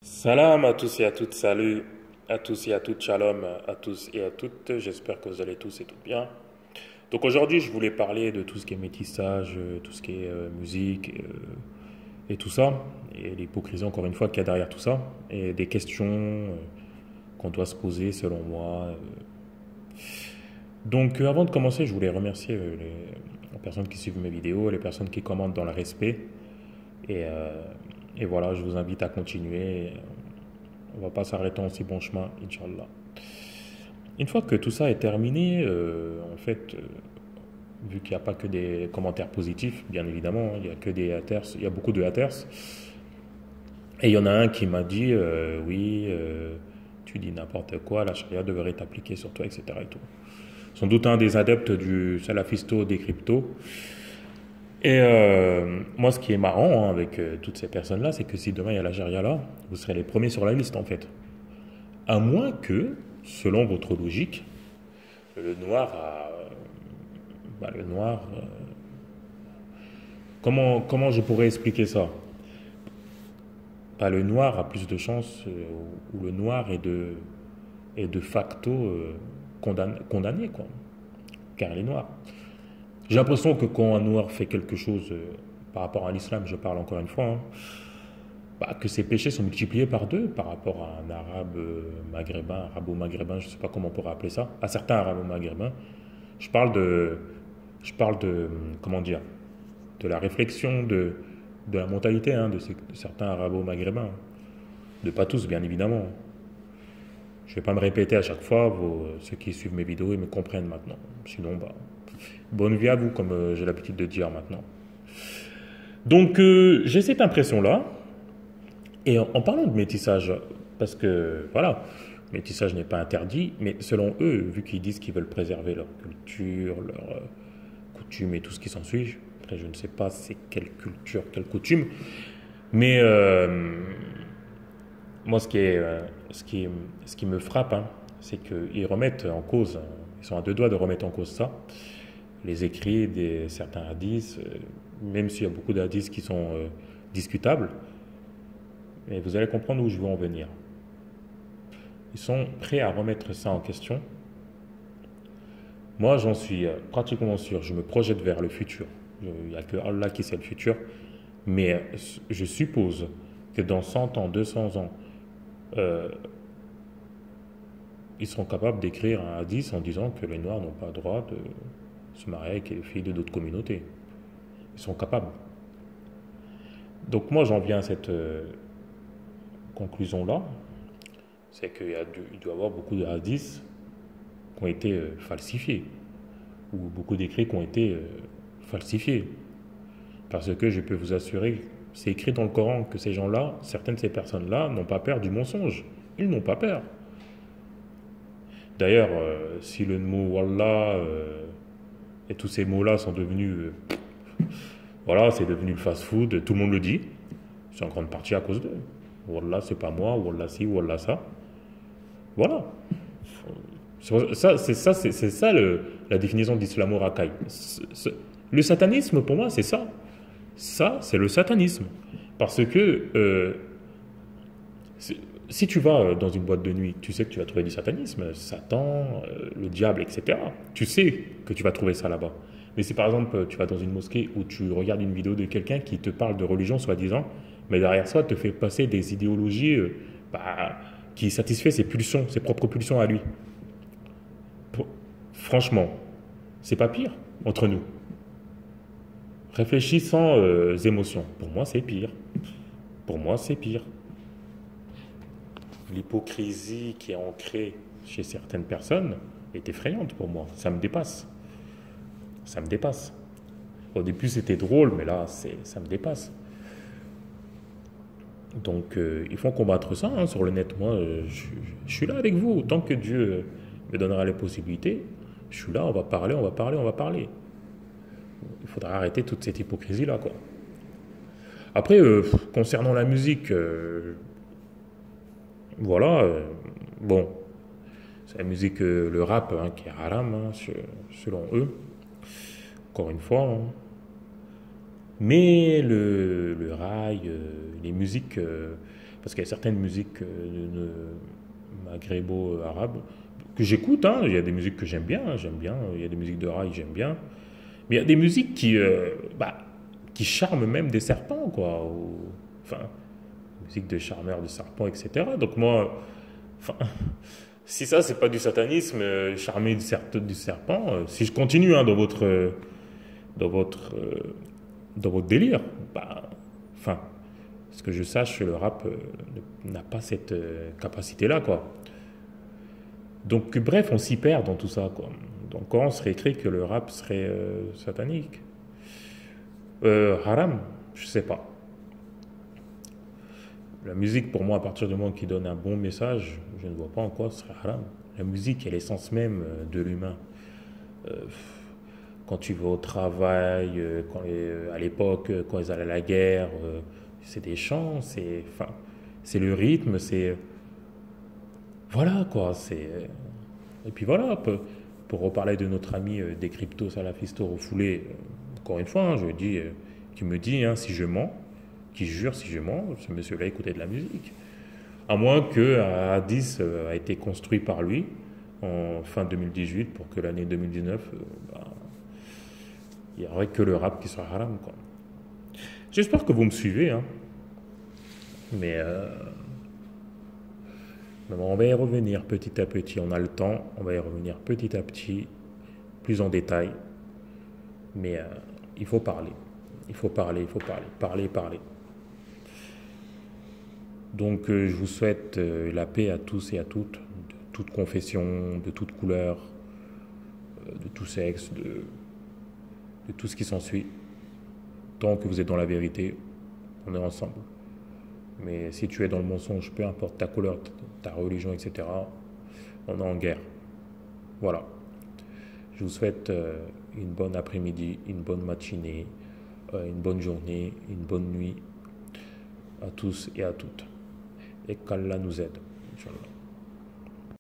Salam à tous et à toutes, salut à tous et à toutes, shalom à tous et à toutes, j'espère que vous allez tous et toutes bien. Donc aujourd'hui je voulais parler de tout ce qui est métissage, tout ce qui est musique et tout ça, et l'hypocrisie encore une fois qu'il y a derrière tout ça, et des questions qu'on doit se poser selon moi. Donc avant de commencer je voulais remercier les personnes qui suivent mes vidéos, les personnes qui commentent dans le respect, et, euh, et voilà, je vous invite à continuer. On va pas s'arrêter en si bon chemin, Inch'Allah. Une fois que tout ça est terminé, vu qu'il n'y a pas que des commentaires positifs, bien évidemment, il y a que des haters, il y a beaucoup de haters. Et il y en a un qui m'a dit, oui, tu dis n'importe quoi, la charia devrait être appliquée sur toi, etc. Et tout. Sans doute un des adeptes du salafisto des cryptos. Et moi, ce qui est marrant avec toutes ces personnes-là, c'est que si demain il y a la charia là, vous serez les premiers sur la liste en fait. À moins que, selon votre logique, le noir a. Le noir. Comment je pourrais expliquer ça? Le noir a plus de chances, ou le noir est de facto condamné, quoi. Car il est noir. J'ai l'impression que quand un noir fait quelque chose par rapport à l'islam, je parle encore une fois, hein, que ses péchés sont multipliés par deux par rapport à un arabe maghrébin, arabo-maghrébin, je ne sais pas comment on pourrait appeler ça, à certains arabo-maghrébins. Je parle de, comment dire, de la réflexion, de la mentalité de certains arabo-maghrébins. De pas tous, bien évidemment. Je ne vais pas me répéter à chaque fois, ceux qui suivent mes vidéos, ils me comprennent maintenant. Sinon, bonne vie à vous, comme j'ai l'habitude de dire maintenant. Donc, j'ai cette impression-là. Et en parlant de métissage, parce que, voilà, métissage n'est pas interdit, mais selon eux, vu qu'ils disent qu'ils veulent préserver leur culture, leurs coutumes et tout ce qui s'ensuit, après je ne sais pas c'est quelle culture, quelle coutume, mais moi ce qui me frappe, c'est qu'ils remettent en cause, ils sont à deux doigts de remettre en cause ça, les écrits de certains hadiths, même s'il y a beaucoup d'hadiths qui sont discutables, mais vous allez comprendre où je veux en venir. Ils sont prêts à remettre ça en question. Moi, j'en suis pratiquement sûr. Je me projette vers le futur. Il n'y a que Allah qui sait le futur. Mais je suppose que dans 100 ans, 200 ans, euh, ils seront capables d'écrire un hadith en disant que les Noirs n'ont pas le droit de se marier avec les filles de d'autres communautés. Ils sont capables. Donc moi, j'en viens à cette conclusion-là. C'est qu'il doit y avoir beaucoup de hadiths qui ont été falsifiés, ou beaucoup d'écrits qui ont été falsifiés. Parce que je peux vous assurer, c'est écrit dans le Coran que ces gens-là, certaines de ces personnes-là, n'ont pas peur du mensonge. Ils n'ont pas peur. D'ailleurs, si le mot Wallah et tous ces mots-là sont devenus, voilà, c'est devenu le fast-food, tout le monde le dit, c'est en grande partie à cause d'eux. Wallah, c'est pas moi, Wallah si, Wallah ça. Voilà. C'est ça la définition d'islamo-racaille. Le satanisme, pour moi, c'est ça. Ça, c'est le satanisme. Parce que si tu vas dans une boîte de nuit, tu sais que tu vas trouver du satanisme, Satan, le diable, etc. Tu sais que tu vas trouver ça là-bas. Mais si par exemple tu vas dans une mosquée où tu regardes une vidéo de quelqu'un qui te parle de religion, soi-disant, mais derrière ça te fait passer des idéologies qui satisfait ses pulsions, ses propres pulsions à lui. Franchement, c'est pas pire entre nous. Réfléchis sans émotion. Pour moi, c'est pire. Pour moi, c'est pire. L'hypocrisie qui est ancrée chez certaines personnes est effrayante pour moi. Ça me dépasse. Ça me dépasse. Au début, c'était drôle, mais là, ça me dépasse. Donc, il faut combattre ça sur le net. Moi, je suis là avec vous. Tant que Dieu me donnera les possibilités, je suis là, on va parler, on va parler, on va parler. Il faudra arrêter toute cette hypocrisie-là, quoi. Après, concernant la musique, voilà, bon, c'est la musique, le rap qui est haram, selon eux, encore une fois. Mais le rail, les musiques, Parce qu'il y a certaines musiques maghrébo-arabes que j'écoute, hein. Il y a des musiques que j'aime bien. Il y a des musiques de rail, j'aime bien. Mais il y a des musiques qui charment même des serpents, quoi. Enfin, musique de charmeur de serpents, etc. Donc moi, enfin, si ça, c'est pas du satanisme, charmer du serpent, si je continue hein, dans votre, euh, dans votre délire, enfin, ce que je sache, le rap n'a pas cette capacité-là, quoi. Donc, bref, on s'y perd dans tout ça, quoi. Donc, quand on serait écrit que le rap serait satanique, haram, je sais pas. La musique, pour moi, à partir du moment qu'il donne un bon message, je ne vois pas en quoi ce serait haram. La musique est l'essence même de l'humain. Euh, Quand tu vas au travail, à l'époque, quand ils allaient à la guerre, c'est des chants, c'est le rythme, c'est voilà quoi. Et puis voilà, pour reparler de notre ami des crypto-salafistes refoulés, encore une fois, hein, je dis, qui me dit hein, si je mens, qui jure si je mens, ce monsieur-là écoutait de la musique. À moins que Hadith a été construit par lui en fin 2018 pour que l'année 2019, il n'y aurait que le rap qui sera haram. Quoi. J'espère que vous me suivez, hein. Mais on va y revenir petit à petit. On a le temps, on va y revenir petit à petit, plus en détail. Mais il faut parler. Il faut parler, il faut parler. Parler, parler. Donc je vous souhaite la paix à tous et à toutes, de toute confession, de toute couleur, de tout sexe, de tout ce qui s'ensuit. Tant que vous êtes dans la vérité, on est ensemble. Mais si tu es dans le mensonge, peu importe ta couleur, ta religion, etc., on est en guerre. Voilà. Je vous souhaite une bonne après-midi, une bonne matinée, une bonne journée, une bonne nuit à tous et à toutes. Et qu'Allah nous aide. Inch'Allah.